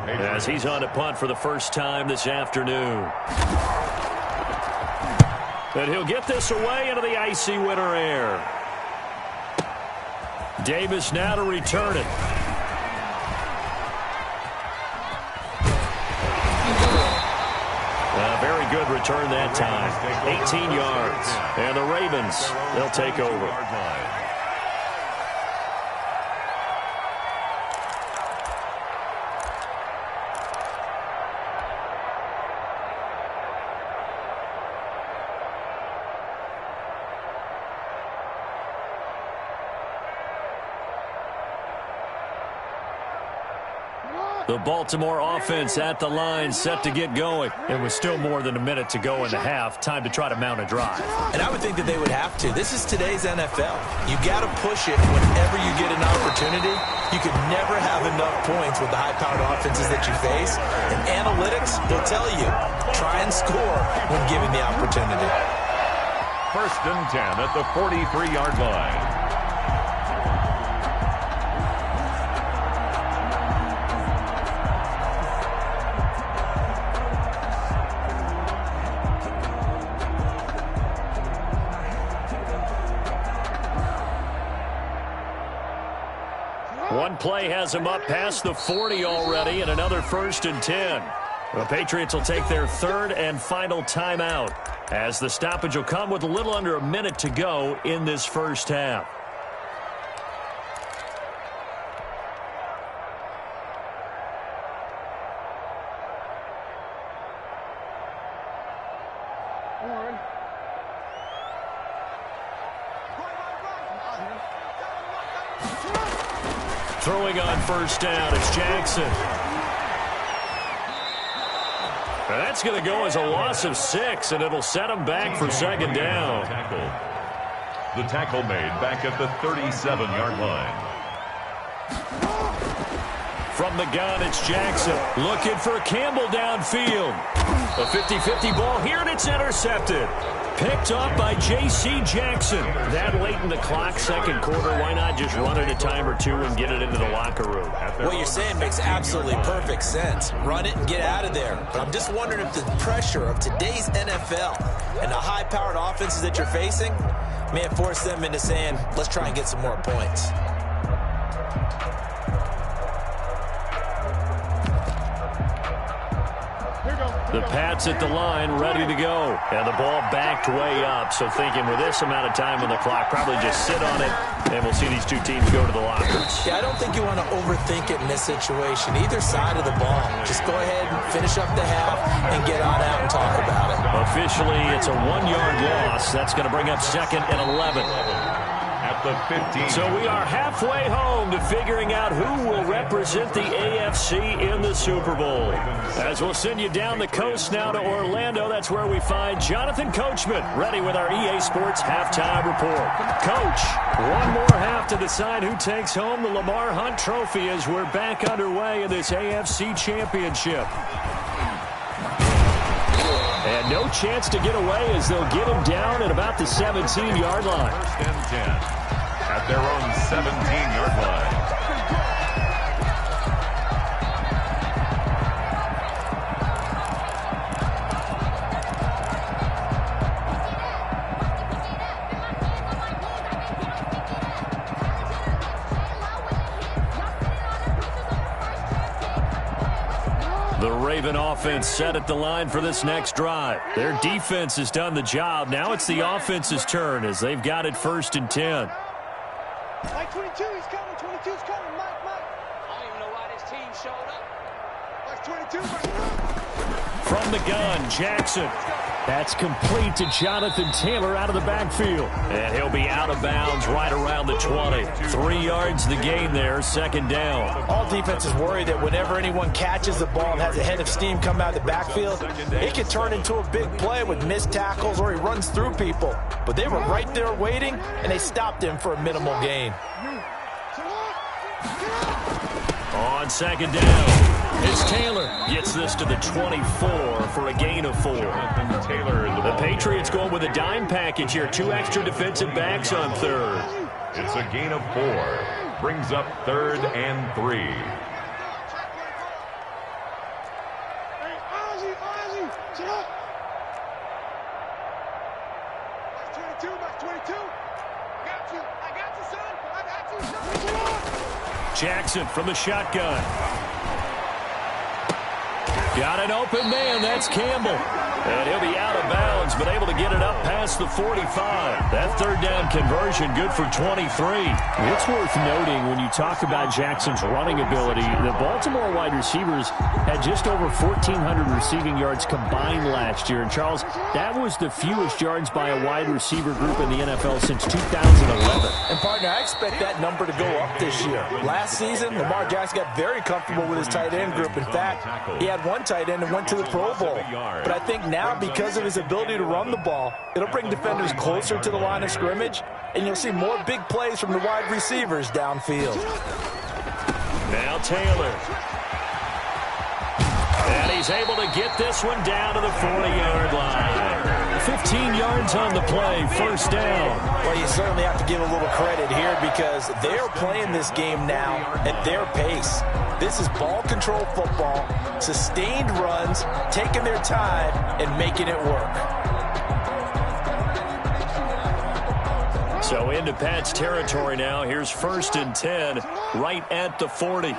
as he's on to punt for the first time this afternoon. And he'll get this away into the icy winter air. Davis now to return it. A very good return that time. 18 yards. And the Ravens, they'll take over. The Baltimore offense at the line, set to get going. And with still more than a minute to go in the half, time to try to mount a drive. And I would think that they would have to. This is today's NFL. You got to push it whenever you get an opportunity. You could never have enough points with the high-powered offenses that you face. And analytics will tell you, try and score when given the opportunity. 1st and 10 at the 43-yard line. One play has him up past the 40 already, and another 1st and 10. The Patriots will take their 3rd and final timeout, as the stoppage will come with a little under a minute to go in this first half. Throwing on 1st down, it's Jackson. And that's going to go as a loss of 6, and it'll set him back for 2nd down. The tackle made back at the 37-yard line. From the gun, it's Jackson. Looking for Campbell downfield. A 50-50 ball here, and it's intercepted. Picked up by J.C. Jackson. That late in the clock, 2nd quarter, why not just run it a time or two and get it into the locker room? What you're saying makes absolutely perfect sense. Run it and get out of there. But I'm just wondering if the pressure of today's NFL and the high-powered offenses that you're facing may have forced them into saying, let's try and get some more points. The Pats at the line, ready to go. And the ball backed way up. So thinking with this amount of time on the clock, probably just sit on it, and we'll see these two teams go to the lockers. Yeah, I don't think you want to overthink it in this situation. Either side of the ball. Just go ahead and finish up the half and get on out and talk about it. Officially, it's a 1-yard loss. That's going to bring up 2nd and 11. At the 15. So we are halfway home to figuring out who will represent the AFC in the Super Bowl. As we'll send you down the coast now to Orlando, that's where we find Jonathan Coachman, ready with our EA Sports Halftime Report. Coach, one more half to decide who takes home the Lamar Hunt Trophy as we're back underway in this AFC Championship. And no chance to get away as they'll get him down at about the 17-yard line. 1st and 10 at their own 17-yard line. The Raven offense set at the line for this next drive. Their defense has done the job. Now it's the offense's turn as they've got it 1st and 10. Mike 22, he's coming. 22's coming. Mike. I don't even know why this team showed up. Mike 22. From the gun, Jackson. That's complete to Jonathan Taylor out of the backfield. And he'll be out of bounds right around the 20. 3 yards the gain there, 2nd down. All defenses worry that whenever anyone catches the ball and has a head of steam come out of the backfield, it can turn into a big play with missed tackles or he runs through people. But they were right there waiting, and they stopped him for a minimal gain. On 2nd down. It's Taylor. Gets this to the 24 for a gain of 4. The Patriots going with a dime package here. 2 extra defensive backs on 3rd. It's a gain of 4. Brings up 3rd and 3. Jackson from the shotgun. Got an open man. That's Campbell. And he'll be out of bounds, but able to get it up past the 45. That third down conversion good for 23. It's worth noting when you talk about Jackson's running ability, the Baltimore wide receivers had just over 1,400 receiving yards combined last year. And, Charles, that was the fewest yards by a wide receiver group in the NFL since 2011. And, partner, I expect that number to go up this year. Last season, Lamar Jackson got very comfortable with his tight end group. In fact, he had one tight end and went to the Pro Bowl. But I think now, because of his ability to run the ball, it'll bring defenders closer to the line of scrimmage, and you'll see more big plays from the wide receivers downfield. Now Taylor. And he's able to get this one down to the 40-yard line. 15 yards on the play, first down. Well, you certainly have to give a little credit here because they're playing this game now at their pace. This is ball control football, sustained runs, taking their time, and making it work. So into Pat's territory now. Here's 1st and 10, right at the 40.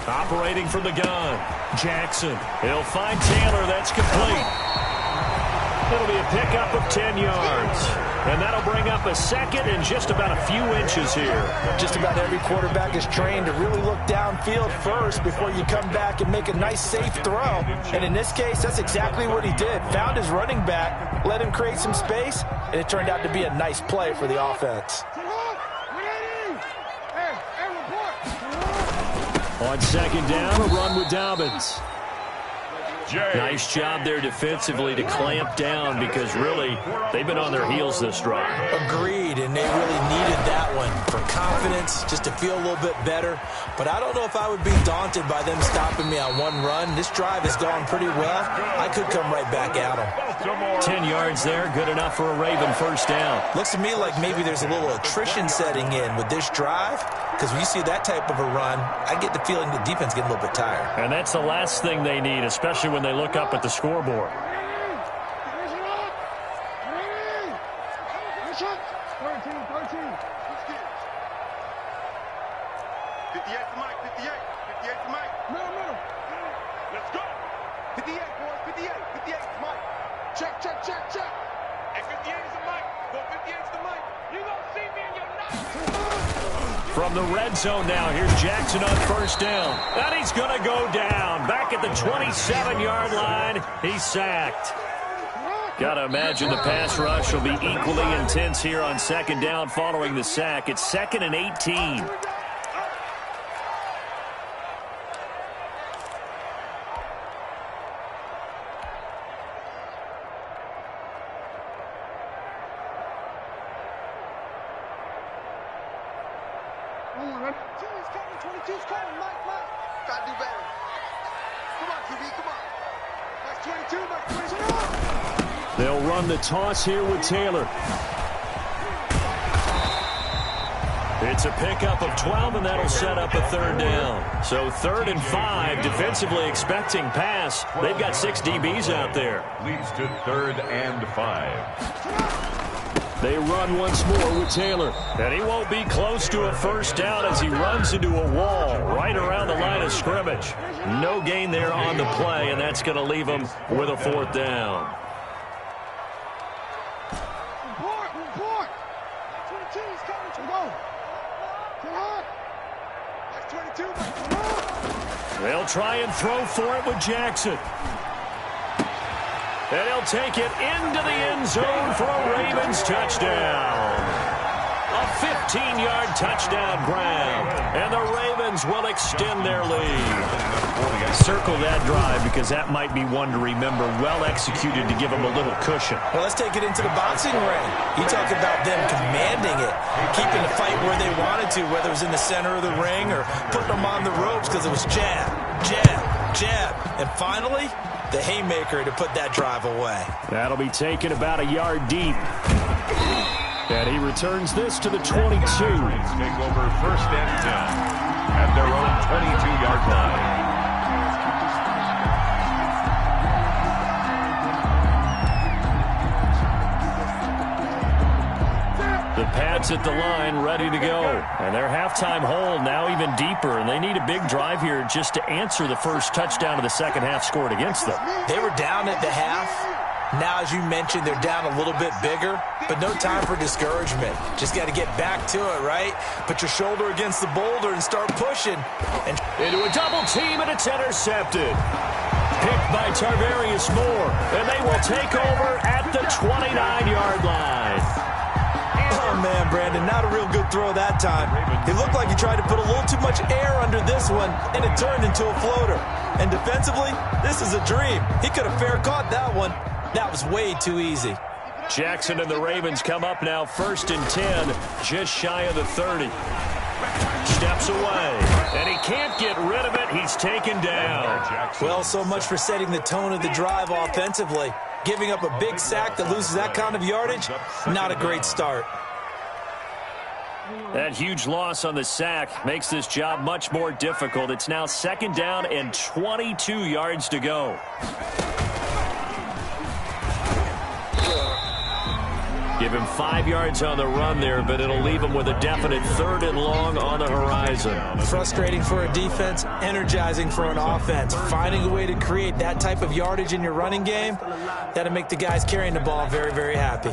Operating from the gun, Jackson. He'll find Taylor. That's complete. It'll be a pickup of 10 yards. And that'll bring up a second and just about a few inches here. Just about every quarterback is trained to really look downfield first before you come back and make a nice, safe throw. And in this case, that's exactly what he did. Found his running back, let him create some space, and it turned out to be a nice play for the offense. On second down, a run with Dobbins. Nice job there defensively to clamp down because really they've been on their heels this drive. Agreed, and they really needed that one for confidence, just to feel a little bit better. But I don't know if I would be daunted by them stopping me on one run. This drive has gone pretty well. I could come right back at them. 10 yards there, good enough for a Raven first down. Looks to me like maybe there's a little attrition setting in with this drive because when you see that type of a run, I get the feeling the defense getting a little bit tired. And that's the last thing they need, especially when they look up at the scoreboard. From the red zone now, here's Jackson on first down. And he's going to go down. Back at the 27-yard line, he's sacked. Got to imagine the pass rush will be equally intense here on second down following the sack. It's 2nd and 18. They'll run the toss here with Taylor. It's a pickup of 12, and that'll set up a third down. So 3rd and 5, defensively expecting pass. They've got 6 DBs out there. Leads to 3rd and 5. They run once more with Taylor. And he won't be close to a first down as he runs into a wall right around the line of scrimmage. No gain there on the play, and that's going to leave him with a 4th down. They'll try and throw for it with Jackson. And he'll take it into the end zone for a Ravens touchdown. A 15-yard touchdown grab. And the Ravens will extend their lead. Circle that drive because that might be one to remember. Well executed to give them a little cushion. Well, let's take it into the boxing ring. You talk about them commanding it, keeping the fight where they wanted to, whether it was in the center of the ring or putting them on the ropes because it was jab, jab, jab. And finally, the haymaker to put that drive away. That'll be taken about a yard deep. And he returns this to the 22. Take over 1st and 10 at their own 22-yard line. The Pats at the line, ready to go. And their halftime hole now even deeper, and they need a big drive here just to answer the first touchdown of the second half scored against them. They were down at the half. Now, as you mentioned, they're down a little bit bigger, but no time for discouragement. Just got to get back to it, right? Put your shoulder against the boulder and start pushing. And into a double team, and it's intercepted. Picked by Tarvarius Moore, and they will take over at the 29-yard line. Oh, man, Brandon, not a real good throw that time. It looked like he tried to put a little too much air under this one, and it turned into a floater. And defensively, this is a dream. He could have fair caught that one. That was way too easy. Jackson and the Ravens come up now 1st and 10, just shy of the 30. Steps away, and he can't get rid of it. He's taken down. Well, so much for setting the tone of the drive offensively. Giving up a big sack that loses that kind of yardage, not a great start. That huge loss on the sack makes this job much more difficult. It's now 2nd down and 22 yards to go. Give him 5 yards on the run there, but it'll leave him with a definite 3rd and long on the horizon. Frustrating for a defense, energizing for an offense. Finding a way to create that type of yardage in your running game, that'll make the guys carrying the ball very, very happy.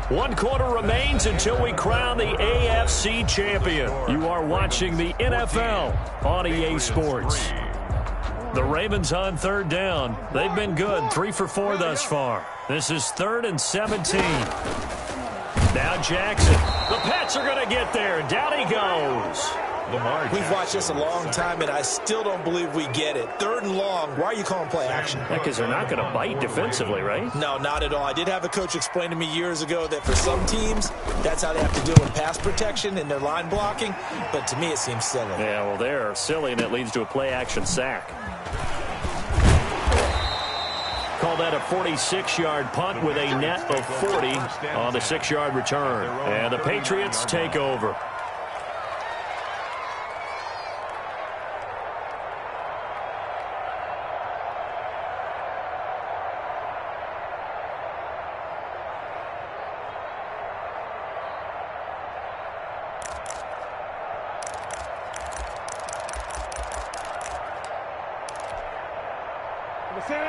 One quarter remains until we crown the AFC champion. You are watching the NFL on EA Sports. The Ravens on 3rd down. They've been good, 3 for 4 thus far. This is 3rd and 17. Now Jackson. The Pats are going to get there. Down he goes. We've watched this a long time, and I still don't believe we get it. 3rd and long. Why are you calling play action? Because they're not going to bite defensively, right? No, not at all. I did have a coach explain to me years ago that for some teams, that's how they have to deal with pass protection and their line blocking. But to me, it seems silly. Yeah, well, they're silly, and it leads to a play-action sack. Call that a 46-yard punt with a net of 40 on the 6-yard return. And the Patriots take over.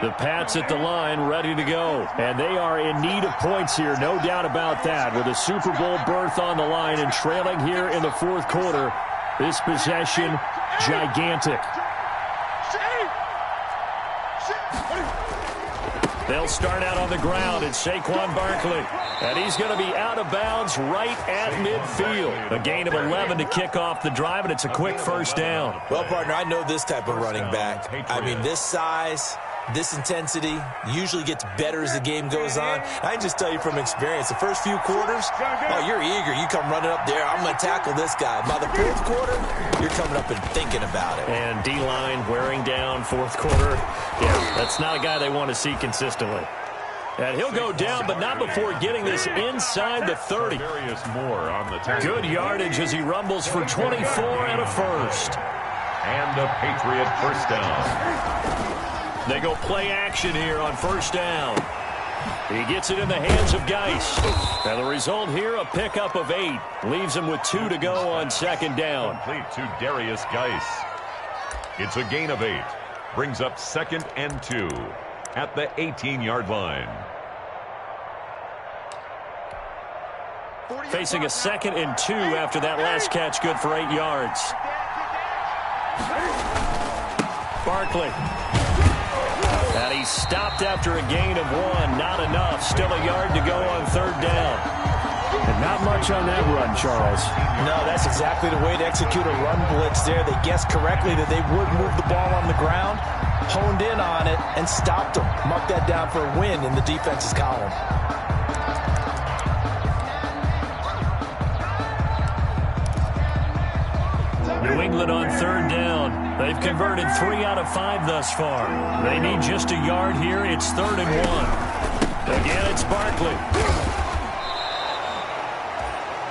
The Pats at the line, ready to go. And they are in need of points here, no doubt about that. With a Super Bowl berth on the line and trailing here in the 4th quarter, this possession, gigantic. They'll start out on the ground. It's Saquon Barkley. And he's going to be out of bounds right at midfield. A gain of 11 to kick off the drive, and it's a quick 1st down. Well, partner, I know this type of running back. I mean, this size, this intensity usually gets better as the game goes on. I can just tell you from experience, the first few quarters, oh, you're eager. You come running up there, I'm going to tackle this guy. By the 4th quarter, you're coming up and thinking about it. And D-line wearing down 4th quarter. Yeah, that's not a guy they want to see consistently. And he'll go down, but not before getting this inside the 30. Good yardage as he rumbles for 24 and a first. And a Patriot 1st down. They go play action here on 1st down. He gets it in the hands of Geis. And the result here, a pickup of 8. Leaves him with 2 to go on 2nd down. Complete to Darius Geis. It's a gain of 8. Brings up 2nd and 2 at the 18-yard line. Facing a 2nd and 2 after that last catch, good for 8 yards. Barkley. And he stopped after a gain of 1. Not enough. Still a yard to go on 3rd down. And not much on that run, Charles. No, that's exactly the way to execute a run blitz there. They guessed correctly that they would move the ball on the ground, honed in on it, and stopped them. Mark that down for a win in the defense's column. New England on third down. They've converted 3 out of 5 thus far. They need just a yard here. It's 3rd and 1. Again, it's Barkley.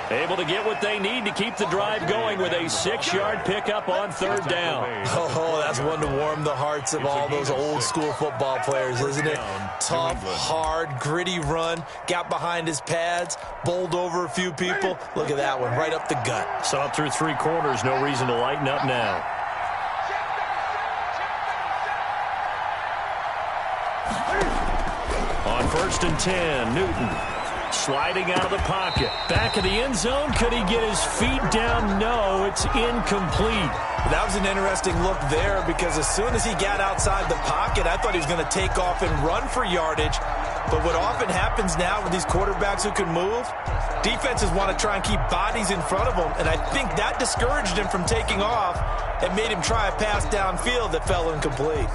Able to get what they need to keep the drive going with a 6-yard pickup on 3rd down. Oh, that's one to warm the hearts of all those old-school football players, isn't it? Tough, hard, gritty run. Got behind his pads, bowled over a few people. Look at that one, right up the gut. So up through 3 quarters, no reason to lighten up now. On 1st and 10, Newton. Sliding out of the pocket. Back of the end zone. Could he get his feet down? No, it's incomplete. That was an interesting look there because as soon as he got outside the pocket, I thought he was going to take off and run for yardage. But what often happens now with these quarterbacks who can move, defenses want to try and keep bodies in front of them, and I think that discouraged him from taking off and made him try a pass downfield that fell incomplete.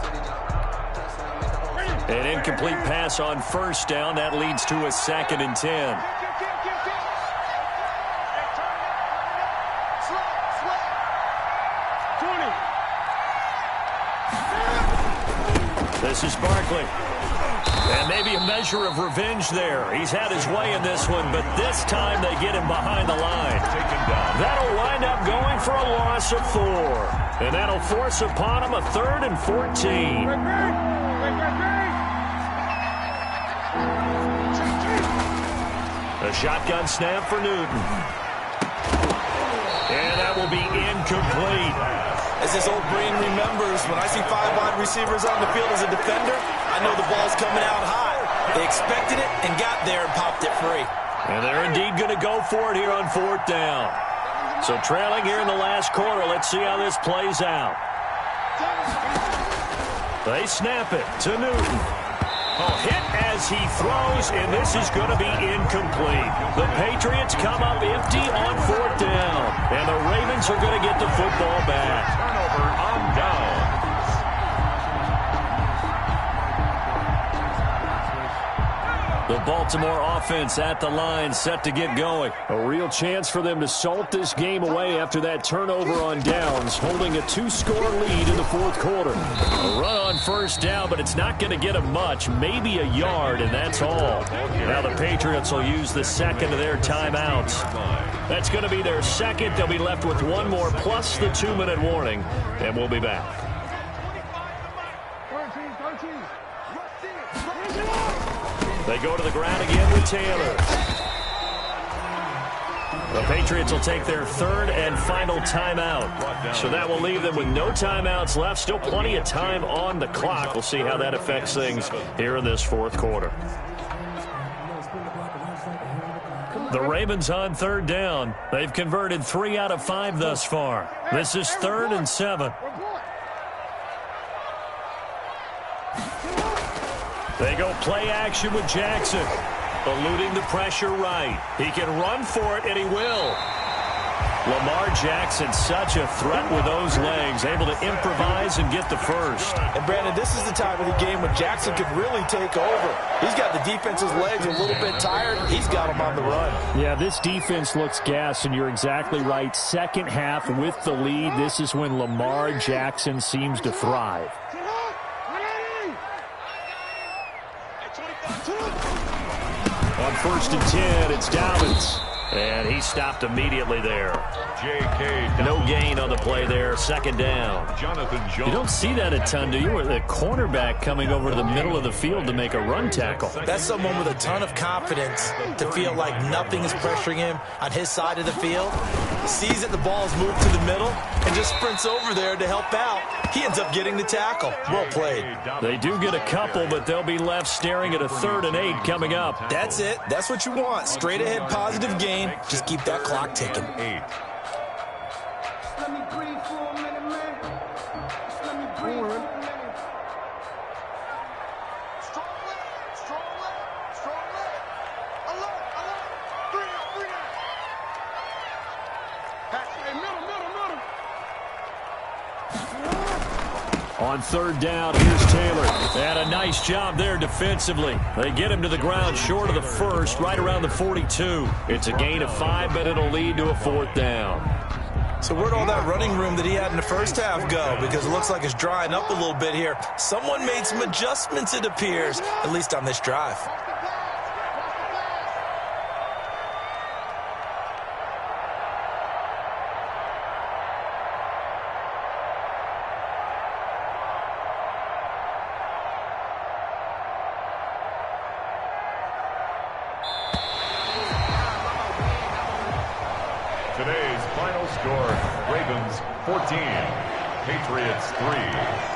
An incomplete pass on 1st down. That leads to a 2nd and 10. This is Barkley. And maybe a measure of revenge there. He's had his way in this one, but this time they get him behind the line. That'll wind up going for a loss of 4. And that'll force upon him a 3rd and 14. A shotgun snap for Newton. And that will be incomplete. As this old brain remembers, when I see 5 wide receivers on the field as a defender, I know the ball's coming out high. They expected it and got there and popped it free. And they're indeed going to go for it here on 4th down. So trailing here in the last quarter, let's see how this plays out. They snap it to Newton. Hit as he throws, and this is going to be incomplete. The Patriots come up empty on 4th down, and the Ravens are going to get the football back. Turnover on down. The Baltimore offense at the line, set to get going. A real chance for them to salt this game away after that turnover on downs, holding a 2-score lead in the 4th quarter. A run on 1st down, but it's not going to get them much, maybe a yard, and that's all. Now the Patriots will use the 2nd of their timeouts. That's going to be their 2nd. They'll be left with 1 more, plus the 2-minute warning, and we'll be back. They go to the ground again with Taylor. The Patriots will take their 3rd and final timeout. So that will leave them with no timeouts left. Still plenty of time on the clock. We'll see how that affects things here in this 4th quarter. The Ravens on 3rd down. They've converted 3 out of 5 thus far. This is 3rd and 7. They go play action with Jackson. Eluding the pressure right. He can run for it, and he will. Lamar Jackson, such a threat with those legs, able to improvise and get the first. And, Brandon, this is the time of the game when Jackson could really take over. He's got the defense's legs a little bit tired. He's got them on the run. Yeah, this defense looks gassed, and you're exactly right. 2nd half with the lead. This is when Lamar Jackson seems to thrive. On 1st and 10, it's Dobbins. And he stopped immediately there. No gain on the play there. 2nd down. You don't see that a ton, do you? With a cornerback coming over to the middle of the field to make a run tackle. That's someone with a ton of confidence to feel like nothing is pressuring him on his side of the field. Sees that the ball is moved to the middle and just sprints over there to help out. He ends up getting the tackle. Well played. They do get a couple, but they'll be left staring at a 3rd and 8 coming up. That's it. That's what you want. Straight ahead positive gain. Just keep that clock ticking. On 3rd down, here's Taylor. And a nice job there defensively. They get him to the ground short of the 1st, right around the 42. It's a gain of 5, but it'll lead to a 4th down. So where'd all that running room that he had in the first half go? Because it looks like it's drying up a little bit here. Someone made some adjustments, it appears, at least on this drive. Today's final score, Ravens 14, Patriots 3.